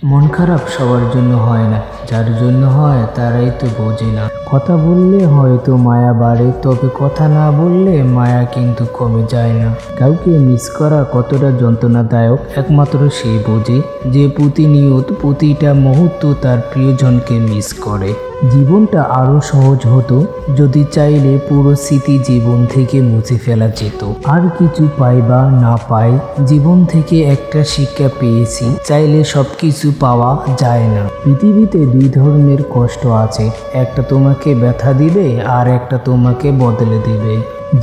মন খারাপ সবার জন্য হয় না, যার জন্য হয় তারাই তো বোঝে না। কথা বললে হয়তো মায়া বাড়ে, তবে কথা না বললে মায়া কিন্তু কমে যায় না। কাউকে মিস করা কতটা যন্ত্রণাদায়ক একমাত্র সেই বোঝে, যে প্রতিনিয়ত প্রতিটা মুহূর্ত তার প্রিয়জনকে মিস করে। জীবনটা আরো সহজ হতো যদি চাইলে পুরো স্মৃতি জীবন থেকে মুছে ফেলা যেত। আর কিছু পাই বা না পাই, জীবন থেকে একটা শিক্ষা পেয়েছি, চাইলে সবকিছু পাওয়া যায় না। পৃথিবীতে দুই ধরনের কষ্ট আছে, একটা তোমাকে ব্যথা দিবে আর একটা তোমাকে বদলে দিবে।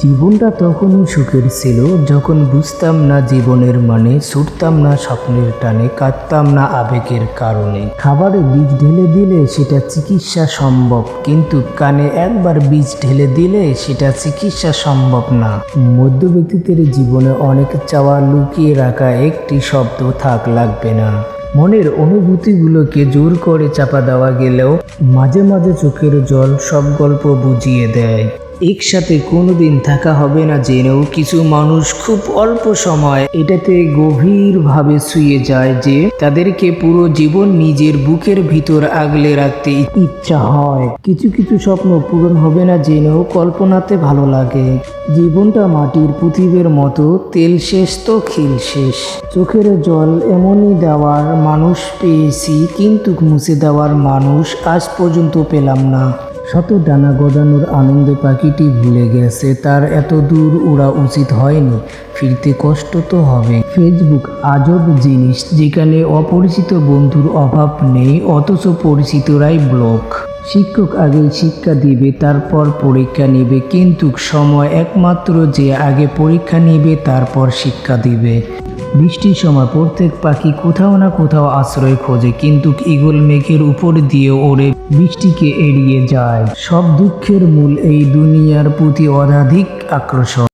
জীবনটা তখনই সুখের ছিল যখন বুঝতাম না জীবনের মানে, ছুটতাম না স্বপ্নের টানে, কাঁদতাম না আবেগের কারণে। খাবারে বীজ ঢেলে দিলে সেটা চিকিৎসা সম্ভব, কিন্তু কানে একবার বীজ ঢেলে দিলে সেটা চিকিৎসা সম্ভব না। মধ্যবিত্তদের জীবনে অনেক চাওয়া লুকিয়ে রাখা একটি শব্দ থাক লাগবে না। মনের অনুভূতিগুলোকে জোর করে চাপা দেওয়া গেলেও মাঝে মাঝে চোখের জল সব গল্প বুঝিয়ে দেয়। একসাথে কোনোদিন থাকা হবে না জেনেও কিছু মানুষ খুব অল্প সময় এটাতে গভীরভাবে ছুঁয়ে যায় যে তাদেরকে পুরো জীবন নিজের বুকের ভিতর আগলে রাখতে ইচ্ছা হয়। কিছু কিছু স্বপ্ন পূরণ হবে না জেনেও কল্পনাতে ভালো লাগে। জীবনটা মাটির পুঁতিবের মতো, তেল শেষ তো খিল শেষ। চোখের জল এমনই দেওয়ার মানুষ পেয়েছি, কিন্তু মুছে দেওয়ার মানুষ আজ পর্যন্ত পেলাম না। শত ডানা গজানোর আনন্দে পাখিটি ভুলে গেছে তার এত দূর উড়া উচিত হয়নি, ফিরতে কষ্ট তো হবে। ফেসবুক আজব জিনিস, যেখানে অপরিচিত বন্ধুর অভাব নেই অথচ পরিচিতরাই ব্লক। শিক্ষক আগে শিক্ষা দিবে তারপর পরীক্ষা নেবে, কিন্তু সময় একমাত্র যে আগে পরীক্ষা নেবে তারপর শিক্ষা দিবে। বৃষ্টির সময় প্রত্যেক পাখি কোথাও না কোথাও আশ্রয় খোঁজে, কিন্তু ঈগল মেঘের উপর দিয়ে ওড়ে বৃষ্টিকে এড়িয়ে যায়। সব দুঃখের মূল এই দুনিয়ার প্রতি অত্যাধিক আকর্ষণ।